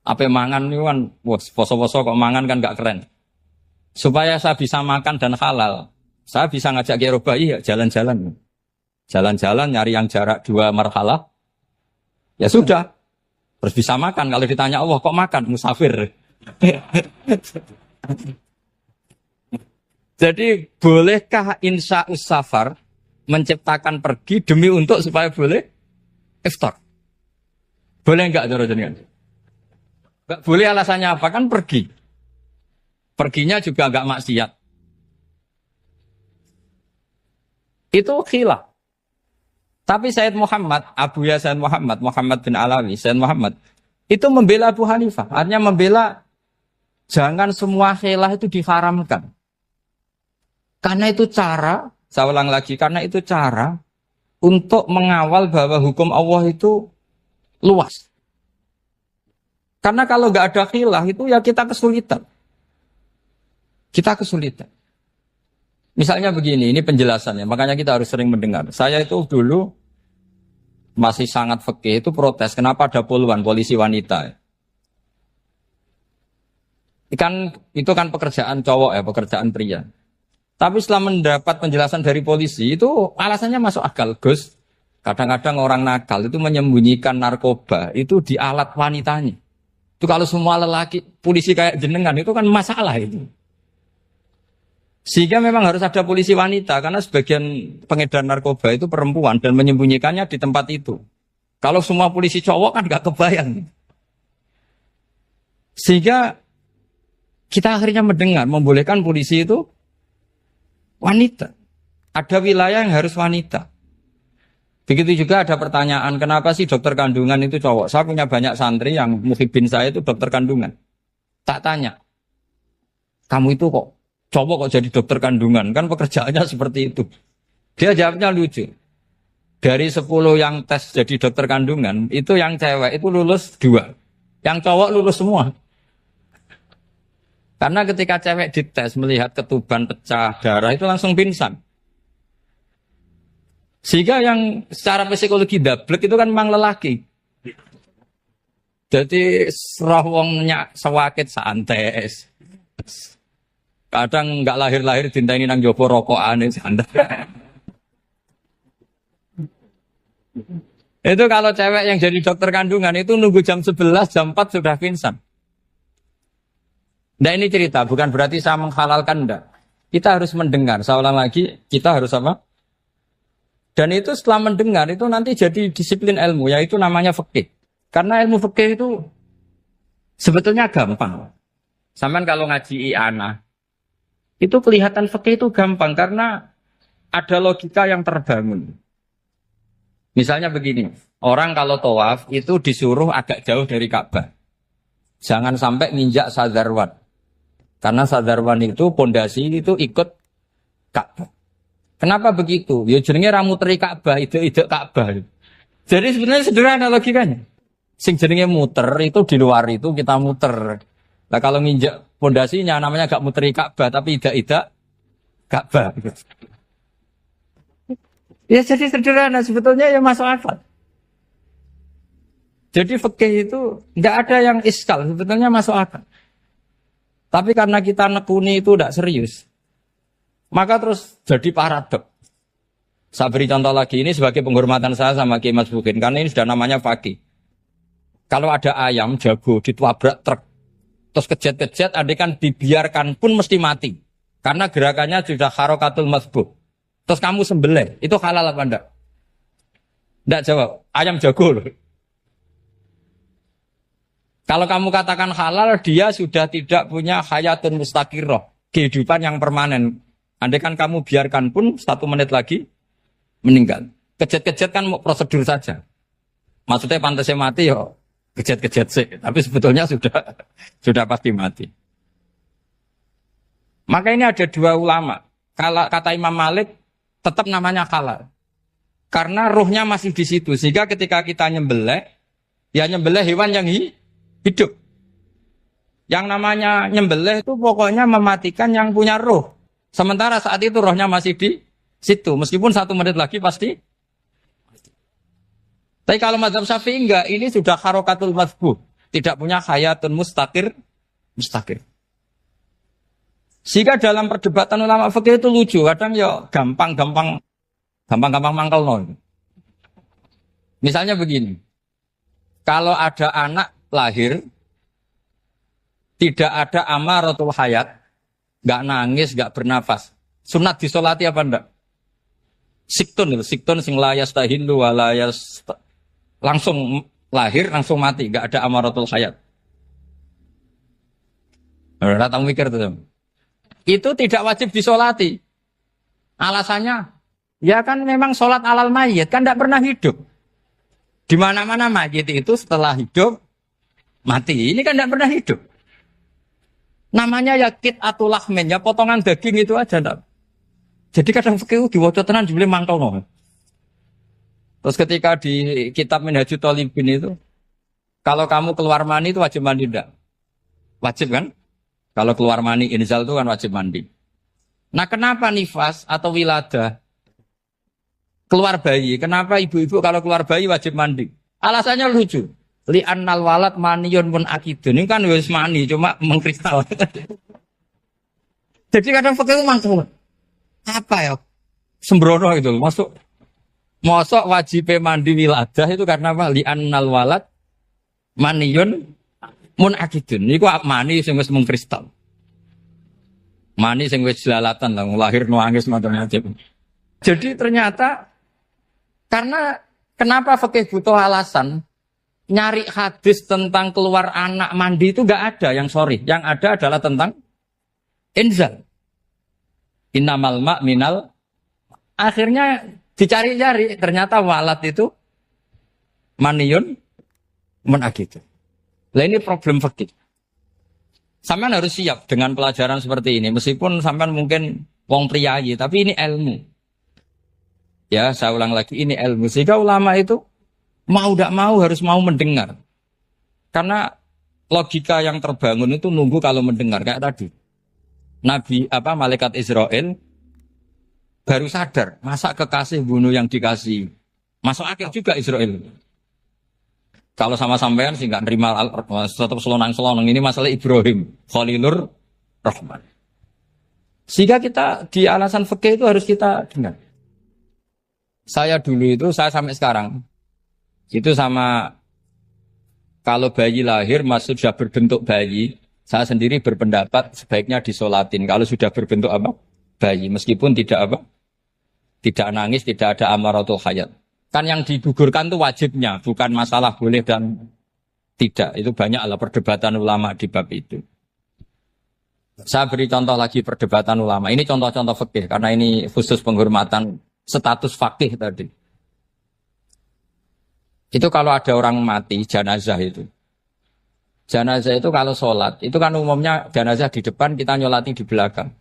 Apa mangan ini kan, poso-poso kok mangan kan gak keren. Supaya saya bisa makan dan halal. Saya bisa ngajak kiai Robai ya jalan-jalan. Jalan-jalan nyari yang jarak 2 marhalah. Ya sudah. Terus bisa makan. Kalau ditanya Allah kok makan? Musafir. Jadi bolehkah insya safar menciptakan pergi demi untuk supaya boleh iftar? Boleh enggak cara jenengan? Enggak boleh, alasannya apa? Kan pergi. Perginya juga enggak maksiat. Itu khilaf. Tapi Sayyid Muhammad, Abu Ya Sayyid Muhammad, Muhammad bin Alawi, Sayyid Muhammad, itu membela Abu Hanifah. Artinya membela jangan semua khilaf itu diharamkan. Karena itu cara, saya ulang lagi, karena itu cara untuk mengawal bahwa hukum Allah itu luas. Karena kalau nggak ada khilaf itu ya kita kesulitan. Kita kesulitan. Misalnya begini, ini penjelasannya, makanya kita harus sering mendengar. Saya itu dulu masih sangat fikih itu protes, kenapa ada poluan polisi wanita? Itu kan pekerjaan cowok ya, pekerjaan pria. Tapi setelah mendapat penjelasan dari polisi, itu alasannya masuk akal. Gus, kadang-kadang orang nakal itu menyembunyikan narkoba, itu di alat wanitanya. Itu kalau semua lelaki, polisi kayak jenengan, itu kan masalah itu. Sehingga memang harus ada polisi wanita, karena sebagian pengedar narkoba itu perempuan, dan menyembunyikannya di tempat itu. Kalau semua polisi cowok kan gak kebayang. Sehingga kita akhirnya mendengar, membolehkan polisi itu wanita. Ada wilayah yang harus wanita. Begitu juga ada pertanyaan, kenapa sih dokter kandungan itu cowok? Saya punya banyak santri yang muhibin saya itu dokter kandungan. Tak tanya, kamu itu kok cowok kok jadi dokter kandungan? Kan pekerjaannya seperti itu. Dia jawabnya lucu. Dari 10 yang tes jadi dokter kandungan, itu yang cewek itu lulus 2. Yang cowok lulus semua. Karena ketika cewek dites melihat ketuban pecah darah itu langsung pingsan. Sehingga yang secara psikologi dablek itu kan memang lelaki. Jadi roh wongnya sewakit santes. Kadang nggak lahir-lahir dinteni nang jopo rokokane santai. Itu kalau cewek yang jadi dokter kandungan itu nunggu jam 11, jam 4 sudah pingsan. Nah ini cerita, bukan berarti saya menghalalkan, enggak. Kita harus mendengar, saya ulang lagi, kita harus apa? Dan itu setelah mendengar, itu nanti jadi disiplin ilmu, yaitu namanya fikih. Karena ilmu fikih itu sebetulnya gampang. Sampai kalau ngaji i'anah, itu kelihatan fikih itu gampang, karena ada logika yang terbangun. Misalnya begini, orang kalau tawaf itu disuruh agak jauh dari Ka'bah. Jangan sampai nginjak sadarwan. Karena sadarwan itu pondasi itu ikut Ka'bah. Kenapa begitu? Ya jenenge ra muteri Ka'bah, ide-ide Ka'bah. Jadi sebenarnya sederhana logikanya. Sing jenenge muter itu di luar itu kita muter. Nah kalau nginjak pondasinya namanya gak muteri Ka'bah tapi ide-ide Ka'bah. Ya jadi sederhana sebetulnya ya masuk akal. Jadi fikih itu enggak ada yang iskal, sebetulnya masuk akal. Tapi karena kita nekuni itu tidak serius, maka terus jadi paradok. Saya beri contoh lagi, ini sebagai penghormatan saya sama Kiai Mas Bukin, karena ini sudah namanya fakih. Kalau ada ayam, jago, ditabrak truk, terus kejet-kejet, adekan dibiarkan pun mesti mati. Karena gerakannya sudah harokatul masbuh. Terus kamu sembelih, itu halal apa enggak? Enggak jawab, ayam jago loh. Kalau kamu katakan halal, dia sudah tidak punya hayatun mustaqirroh, kehidupan yang permanen. Andai kan kamu biarkan pun 1 menit lagi meninggal. Kejet-kejet kan mau prosedur saja. Maksudnya pantasnya mati ya kejet-kejet sih, tapi sebetulnya sudah pasti mati. Maka ini ada 2 ulama. Kalau kata Imam Malik tetap namanya halal. Karena ruhnya masih di situ. Sehingga ketika kita nyembelih, ya nyembelih hewan yang hidup. Yang namanya nyembelih itu pokoknya mematikan yang punya ruh. Sementara saat itu rohnya masih di situ. Meskipun 1 menit lagi pasti. Tapi kalau mazhab Syafi'i enggak, ini sudah harokatul mazbuh. Tidak punya hayatun mustaqir. Sehingga dalam perdebatan ulama fikih itu lucu. Kadang ya gampang mangkel no. Misalnya begini. Kalau ada anak lahir, tidak ada amaratul hayat, nggak nangis, nggak bernafas. Sunat disolati apa enggak? Siktun sing layas tahillu walayas langsung lahir, langsung mati, nggak ada amaratul hayat. Datang mikir tuh. Itu tidak wajib disolati. Alasannya, ya kan memang sholat alal mayit, kan tidak pernah hidup. Di mana-mana mayit itu setelah hidup, mati. Ini kan tidak pernah hidup. Namanya ya qit'atul lahmin, ya potongan daging itu aja. Enggak. Jadi kadang fikih diwaca tenan jebule mangkel no. Terus ketika di kitab Minhajul Thalibin itu, kalau kamu keluar mani itu wajib mandi enggak? Wajib kan? Kalau keluar mani inzal itu kan wajib mandi. Nah kenapa nifas atau wiladah? Keluar bayi, kenapa ibu-ibu kalau keluar bayi wajib mandi? Alasannya lucu. Li'annal walad maniyun pun akidun. Ini kan wis mani, cuma mengkristal. Jadi kadang fikih mangkel. Apa ya? Sembrono itu. Masuk wajib mandi wiladah itu karena apa? Li'annal walad maniyun mun akidun. Ini kok mani sing wis mengkristal. Mani sing wis jelalatan lah, lahir nuangis macam-macam. Jadi ternyata karena kenapa fikih butuh alasan? Nyari hadis tentang keluar anak mandi itu gak ada yang sorry. Yang ada adalah tentang inzal. Innamal ma' minal. Akhirnya dicari-cari. Ternyata walad itu maniyun munakidu. Nah ini problem fikih. Sampean harus siap dengan pelajaran seperti ini. Meskipun sampean mungkin wong priayi. Tapi ini ilmu. Ya saya ulang lagi ini ilmu. Sehingga ulama itu mau tidak mau harus mau mendengar. Karena logika yang terbangun itu nunggu kalau mendengar. Kayak tadi. Malaikat Israel baru sadar. Masa kekasih bunuh yang dikasih. Masuk akal juga Israel. Kalau sama sampean sih nggak nerima tetap selonang-selonang. Ini masalah Ibrahim. Khalilur Rahman. Sehingga kita di alasan fikih itu harus kita dengar. Saya dulu itu, saya sampai sekarang. Itu sama kalau bayi lahir masuk sudah berbentuk bayi, saya sendiri berpendapat sebaiknya disolatin. Kalau sudah berbentuk apa? Bayi, meskipun tidak apa? Tidak nangis, tidak ada amaratul hayat. Kan yang digugurkan itu wajibnya, bukan masalah boleh dan tidak. Itu banyaklah perdebatan ulama di bab itu. Saya beri contoh lagi perdebatan ulama. Ini contoh-contoh fikih karena ini khusus penghormatan status fakih tadi. Itu kalau ada orang mati, jenazah itu. Jenazah itu kalau sholat, itu kan umumnya jenazah di depan, kita nyolati di belakang.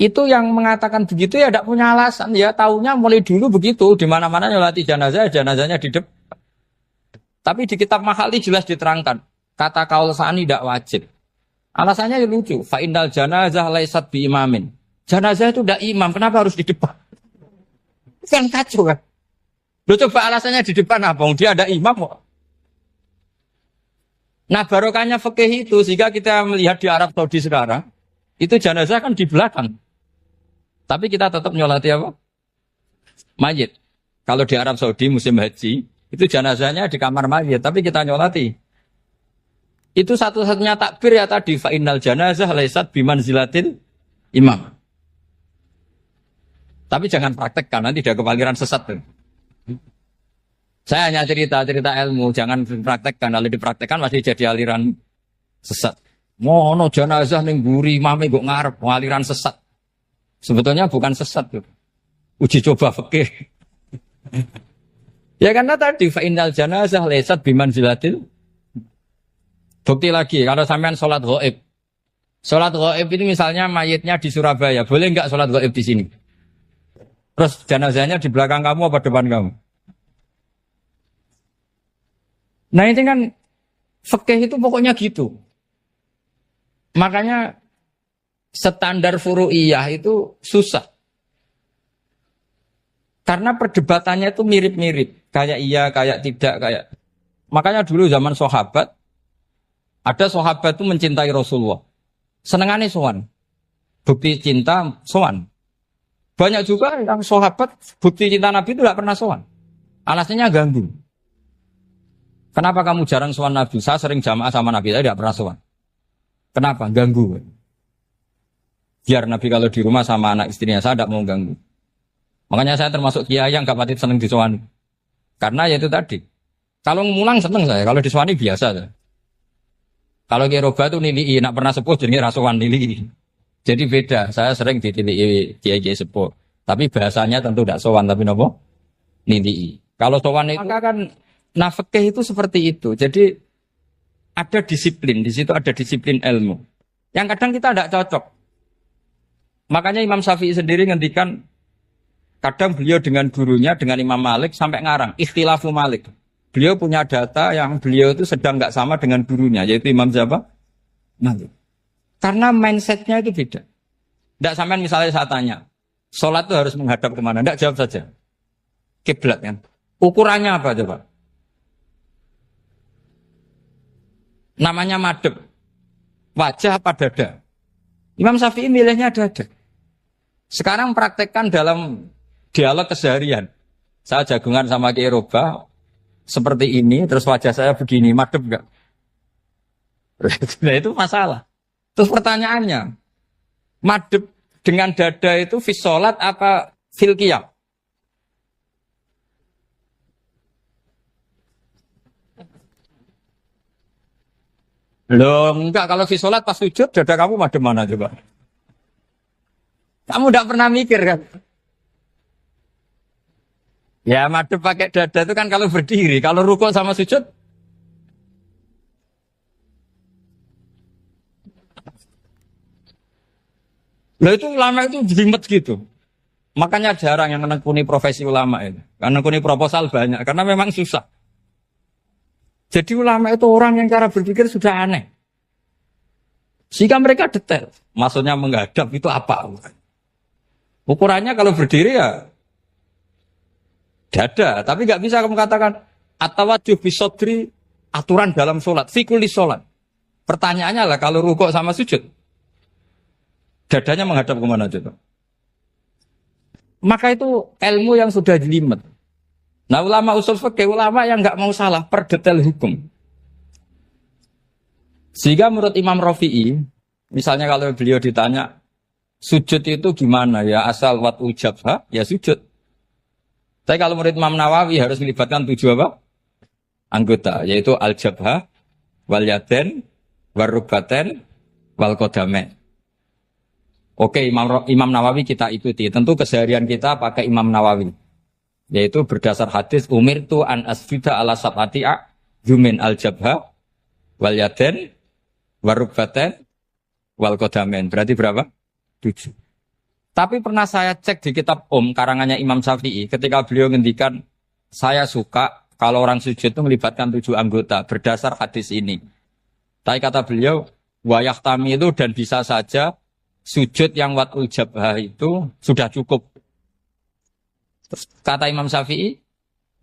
Itu yang mengatakan begitu ya tidak punya alasan. Ya taunya mulai dulu begitu. Di mana-mana nyolati jenazah, jenazahnya di depan. Tapi di kitab Makhali jelas diterangkan. Kata kaul sa'ani tidak wajib. Alasannya lucu. Fa'innal janazah laisat bi imamin. Jenazah itu tidak imam, kenapa harus di depan? Kan kacau kan? Lu coba alasannya di depan apa? Dia ada imam kok. Nah barokahnya fikih itu, sehingga kita melihat di Arab Saudi sekarang, itu jenazah kan di belakang. Tapi kita tetap nyolati apa? Mayit. Kalau di Arab Saudi musim haji, itu jenazahnya di kamar mayit, tapi kita nyolati. Itu satu-satunya takbir ya tadi, fa'innal janazah laisat bimanzilatil imam. Tapi jangan praktekkan, nanti dia kepaliran sesat tuh. Saya hanya cerita-cerita ilmu, jangan dipraktekkan. Kalau dipraktekkan masih jadi aliran sesat. Mono jenazah ning mburi mame kok ngarep aliran sesat. Sebetulnya bukan sesat tuh. Uji coba fikih. Ya karena tadi fa innal janazah laysat bimanzilatil. Bukti lagi kalau sampean salat ghaib. Salat ghaib itu misalnya mayitnya di Surabaya, boleh enggak salat ghaib di sini? Terus jenazahnya di belakang kamu apa depan kamu? Nah ini kan fikih itu pokoknya gitu. Makanya standar furu'iyah itu susah. Karena perdebatannya itu mirip-mirip. Kayak iya, kayak tidak, kayak. Makanya dulu zaman sahabat, ada sahabat itu mencintai Rasulullah. Senengannya sowan. Bukti cinta sowan. Banyak juga yang sahabat bukti cinta Nabi itu tidak pernah sowan. Alasannya ganggu. Kenapa kamu jarang sowan Nabi? Saya sering jamaah sama Nabi, saya tidak pernah sowan. Kenapa? Ganggu. Biar Nabi kalau di rumah sama anak istrinya, saya tidak mau ganggu. Makanya saya termasuk kiai yang gak pati seneng disowani. Karena ya itu tadi. Kalau ngulang seneng saya, kalau disowani biasa saya. Kalau Kiai Roba itu nilai, nak pernah sepuh jadi rasuan nilai. Jadi beda, saya sering ditilai kiai sepuh. Tapi bahasanya tentu tidak sowan, tapi nopo nilai. Kalau sowan itu maka kan nafkah itu seperti itu. Jadi ada disiplin, di situ ada disiplin ilmu. Yang kadang kita tidak cocok. Makanya Imam Syafi'i sendiri ngendikan, kadang beliau dengan gurunya, dengan Imam Malik sampai ngarang, ikhtilafu Malik. Beliau punya data yang beliau itu sedang nggak sama dengan gurunya, yaitu Imam siapa? Malik. Karena mindsetnya itu beda. Tidak sampai misalnya saya tanya, sholat itu harus menghadap kemana? Tidak, jawab saja. Kiblat kan. Ukurannya apa coba? Namanya madhep. Wajah apa dada? Imam Syafi'i milihnya dada. Sekarang praktekkan dalam dialog keseharian. Saya jagungan sama Kiai Roba seperti ini, terus wajah saya begini, madhep enggak? Nah itu masalah. Terus pertanyaannya, madhep dengan dada itu fi sholat apa fil qiyam? Loh, enggak, kalau fi sholat pas sujud, dada kamu madhep mana coba? Kamu enggak pernah mikir kan? Ya madhep pakai dada itu kan kalau berdiri, kalau rukuk sama sujud. Loh itu ulama itu jelimet gitu. Makanya jarang yang menekuni profesi ulama itu. Karena menekuni proposal banyak, karena memang susah. Jadi ulama itu orang yang cara berpikir sudah aneh. Sehingga mereka detail. Maksudnya menghadap itu apa? Ukurannya kalau berdiri ya dada. Tapi nggak bisa kamu katakan atawajjuh bisodri aturan dalam sholat. Fikuli sholat. Pertanyaannya lah kalau rukuk sama sujud. Dadanya menghadap kemana coba? Maka itu ilmu yang sudah jelimet. Nah ulama usul fikih, ulama yang nggak mau salah per detail hukum. Sehingga menurut Imam Rafi'i, misalnya kalau beliau ditanya, sujud itu gimana ya? Asal wat ujabha, ya sujud. Tapi kalau menurut Imam Nawawi harus melibatkan 7 apa? Anggota, yaitu al-jabha, wal yaden, warubaten, wal qadamen. Oke, Imam Nawawi kita ikuti. Tentu keseharian kita pakai Imam Nawawi. Yaitu berdasar hadis umirtu an asjuda ala sab'ati yumin al-jabha wal yaden warubaten wal qadamen. Berarti berapa? 7. Tapi pernah saya cek di kitab karangannya Imam Syafi'i ketika beliau ngendikan saya suka kalau orang sujud itu melibatkan 7 anggota berdasar hadis ini. Tapi kata beliau wayah tami itu dan bisa saja sujud yang watul jabhah itu sudah cukup. Terus kata Imam Syafi'i,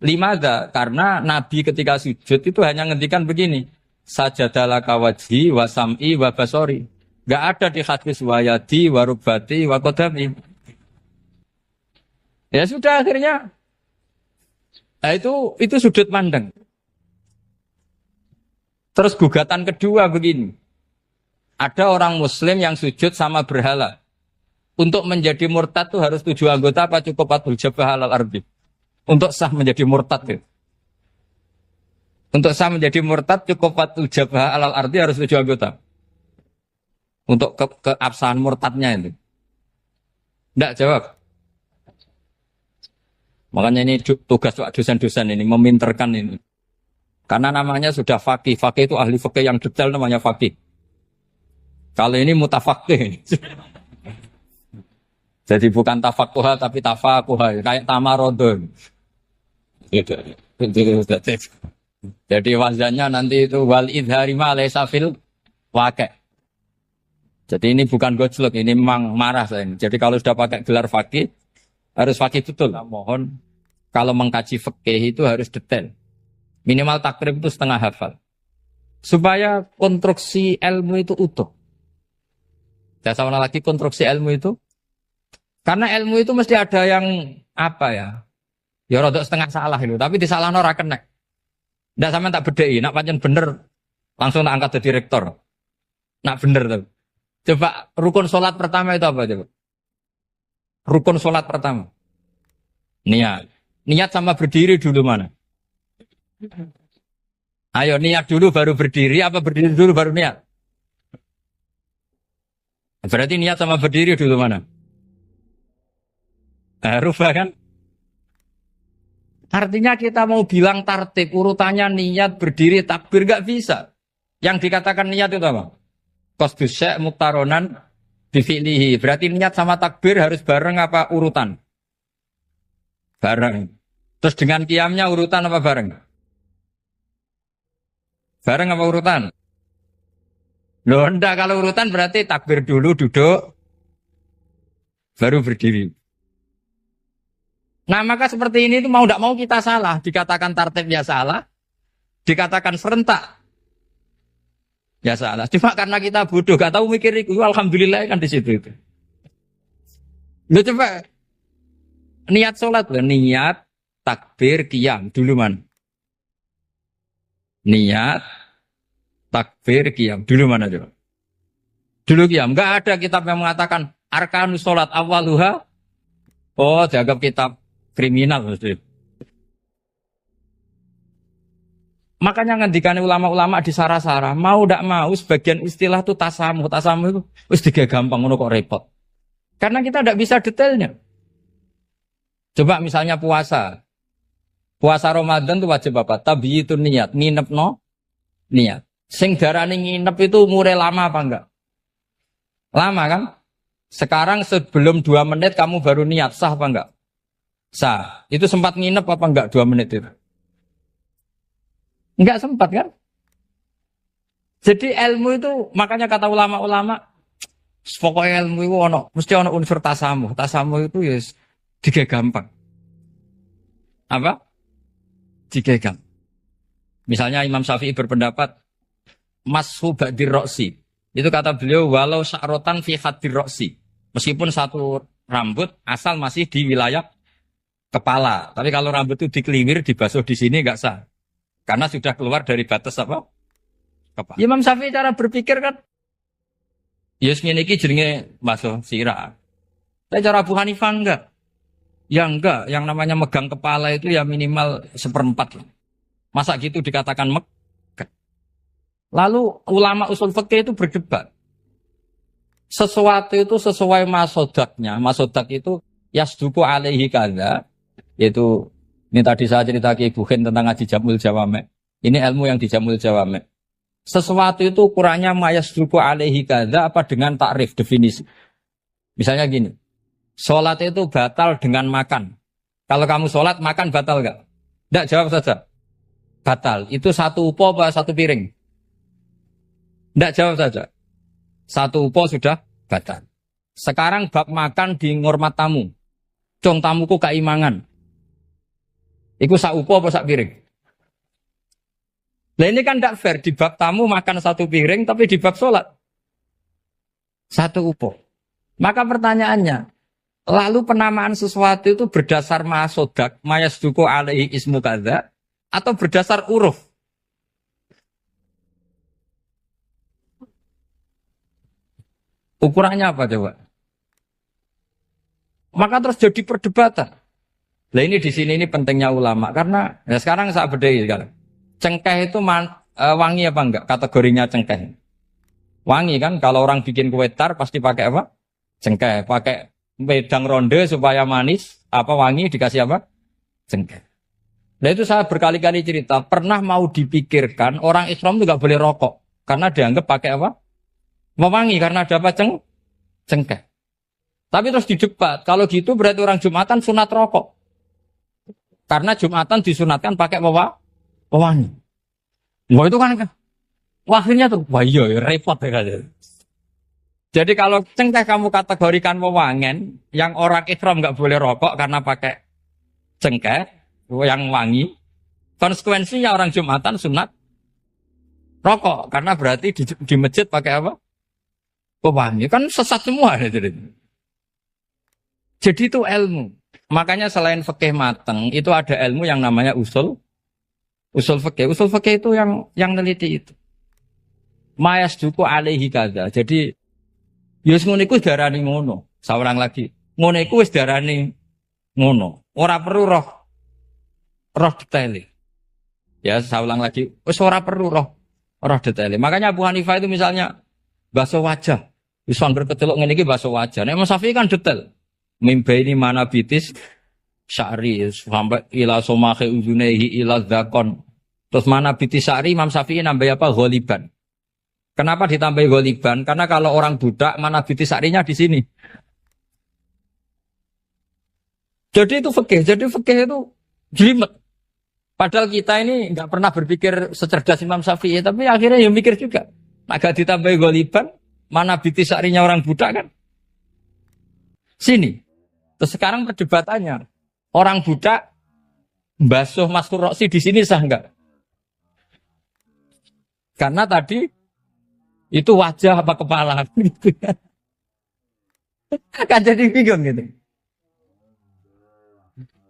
limada, karena Nabi ketika sujud itu hanya ngendikan begini, sajadalaka wajhi wa sam'i wa basori. Gak ada di hadis wayadi wa rubati wa qadami. Ya sudah akhirnya. Nah itu sudut pandang. Terus gugatan kedua begini. Ada orang muslim yang sujud sama berhala. Untuk menjadi murtad itu harus 7 anggota apa cukup atul jabah halal arbi. Untuk sah menjadi murtad itu. Untuk sah menjadi murtad cukup fatul jabah alal ardi harus 7 anggota. Untuk keabsahan murtadnya itu. Tidak jawab. Makanya ini tugas dosen-dosen ini meminterkan ini. Karena namanya sudah faqih. Faqih itu ahli faqih yang detail namanya faqih. Kalau ini mutafaqih. Jadi bukan tafakuha tapi tafakuha. Kayak tamarodon. Gitu. Jadi wazannya nanti itu wal idhari ma laysa fil waqi'. Jadi ini bukan gojlok, ini memang marah saya. Jadi kalau sudah pakai gelar faqih harus faqih betul. Nah, mohon kalau mengkaji fikih itu harus detail. Minimal takrib itu setengah hafal. Supaya konstruksi ilmu itu utuh. Saya sama lagi konstruksi ilmu itu. Karena ilmu itu mesti ada yang apa ya? Ya rodok setengah salah itu, tapi disalahno ora kena. Ndak sampean tak bedheki, nak pancen bener langsung tak angkat jadi rektor. Nak bener tuh. Coba rukun sholat pertama itu apa coba? Rukun sholat pertama. Niat. Niat sama berdiri dulu mana? Ayo niat dulu baru berdiri, apa berdiri dulu baru niat? Berarti niat sama berdiri dulu mana? Rubah kan? Artinya kita mau bilang tartib, urutannya niat, berdiri, takbir, gak bisa. Yang dikatakan niat itu apa? Qasdus syai' muktaronan bifi'lihi. Berarti niat sama takbir harus bareng apa urutan? Bareng. Terus dengan qiyamnya urutan apa bareng? Bareng apa urutan? Loh enggak, kalau urutan berarti takbir dulu, duduk, baru berdiri. Nah maka seperti ini itu mau tidak mau kita salah. Dikatakan tartibnya salah, dikatakan serentak, ya salah. Cuma karena kita bodoh, gak tahu mikir itu, alhamdulillah kan di situ itu. Lu coba niat sholat, niat, takbir, qiyam dulu man. Niat, takbir, qiyam dulu mana coba? Dulu qiyam. Gak ada kitab yang mengatakan arkanus sholat awaluha. Oh, dianggap kitab kriminal maksudnya. Makanya ngendikane ulama-ulama di Sarah-Sarah, mau ndak mau sebagian istilah itu tasamuh. Tasamuh itu wis digawe gampang ngono kok repot. Karena kita ndak bisa detailnya. Coba misalnya puasa. Puasa Ramadan itu wajib apa? Tabyitun niat, nginep no niat. Sing darane nginep itu umure lama apa enggak? Lama kan? Sekarang sebelum 2 menit kamu baru niat, sah apa enggak? Sah. Itu sempat nginep apa enggak 2 menit itu? Enggak sempat kan? Jadi ilmu itu, makanya kata ulama-ulama, pokoknya ilmu itu mesti ono unsur tasamuh. Tasamuh itu ya tiga gampang. Apa? Tiga gampang. Misalnya Imam Syafi'i berpendapat, mashu ba'dir roksi. Itu kata beliau, walau sya'rotan fi hadir roksi. Meskipun satu rambut, asal masih di wilayah kepala. Tapi kalau rambut itu dikeliwir, dibasuh di sini enggak sah. Karena sudah keluar dari batas apa? Kepala. Imam Syafi'i cara berpikir kan, ya ngene iki jenenge basuh sirah. Tapi cara Abu Hanifah enggak. Ya enggak, yang namanya megang kepala itu ya minimal 1/4. Masa gitu dikatakan megang. Lalu ulama usul fikih itu berdebat. Sesuatu itu sesuai masodaknya. Masodak itu yasduku alaihi kadza, yaitu ini tadi saya cerita ke Ibu Khen tentang ngaji Jamul Jawame. Ini ilmu yang di Jamul Jawame. Sesuatu itu ukurannya yasduku alaihi kadza apa dengan takrif, definisi. Misalnya gini, sholat itu batal dengan makan. Kalau kamu sholat, makan batal enggak? Enggak, jawab saja. Batal. Itu satu upo apa satu piring? Enggak, jawab saja. Satu upo sudah batal. Sekarang bab makan di ngormat tamu. Cung tamuku keimangan. Iku sak upo apa sak piring? Nah ini kan tidak fair. Di bab tamu makan satu piring, tapi di bab sholat satu upo. Maka pertanyaannya, lalu penamaan sesuatu itu berdasar masodak, mayasduku alaihi ismu kadza, atau berdasar uruf? Ukurannya apa coba? Maka terus jadi perdebatan. Nah ini di sini ini pentingnya ulama karena ya sekarang saya bedai sekarang. Cengkeh itu wangi apa enggak? Kategorinya cengkeh. Wangi kan? Kalau orang bikin kue tar pasti pakai apa? Cengkeh. Pakai wedang ronde supaya manis. Apa wangi dikasih apa? Cengkeh. Nah itu saya berkali-kali cerita. Pernah mau dipikirkan orang Islam itu nggak boleh rokok. Karena dianggap pakai apa? Mewangi karena ada apa? Cengkeh. Tapi terus didebat. Kalau gitu berarti orang Jumatan sunat rokok. Karena Jumatan disunatkan pakai pewangi. Wah itu kan wah akhirnya tuh, wah iya repot ya kan. Jadi kalau cengkeh kamu kategorikan wewangen, yang orang Islam nggak boleh rokok karena pakai cengkeh yang wangi, konsekuensinya orang Jumatan sunat rokok karena berarti di masjid pakai apa? Pewangi kan sesat semua ya, jadi itu ilmu. Makanya selain fikih mateng itu ada ilmu yang namanya usul fikih. Usul fikih itu yang neliti itu. Mayas duku alaihi kada. Jadi yus ngono iku darani ngono. Saurang lagi. Ngono iku wis darani ngono. Ora perlu roh detail. Ya, saya ulang lagi. Wis ora perlu roh detail. Makanya Abu Hanifah itu misalnya basuh wajah. Wis anggar kecelok ngene iki basuh wajah. Nek Imam Syafi'i kan detail. Mimba ini mana bitis syari sampai ila somahe uzunehi ila zakon. Terus mana bitis syari Imam Syafi'i nambah apa? Ghaliban. Kenapa ditambah ghaliban? Karena kalau orang budak mana bitis syarinya di sini. Jadi itu fikih. Jadi fikih itu jelimet. Padahal kita ini nggak pernah berpikir secerdas Imam Syafi'i, tapi akhirnya ya mikir juga. Agak ditambah ghaliban, mana bitis syarinya orang budak kan? Sini. Terus sekarang perdebatannya, orang budak basuh maskur roksi di sini sah enggak? Karena tadi itu wajah apa kepala gitu kan. Kan jadi bingung gitu.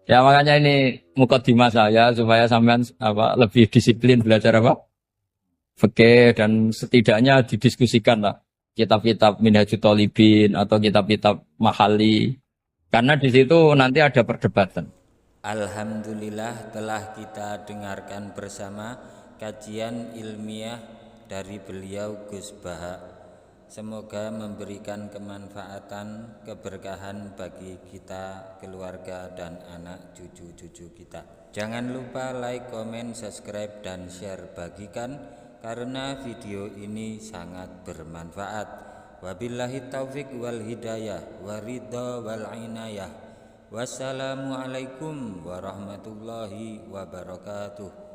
Ya makanya ini mukadimah saya supaya sampean apa lebih disiplin belajar apa? Fikih dan setidaknya didiskusikan lah kitab-kitab Minhajul Thalibin atau kitab-kitab Mahali. Karena di situ nanti ada perdebatan. Alhamdulillah telah kita dengarkan bersama kajian ilmiah dari beliau Gus Baha. Semoga memberikan kemanfaatan, keberkahan bagi kita, keluarga dan anak cucu-cucu kita. Jangan lupa like, komen, subscribe dan share, bagikan karena video ini sangat bermanfaat. Wabillahi taufik wal hidayah waridha wal inayah. Wassalamualaikum warahmatullahi wabarakatuh.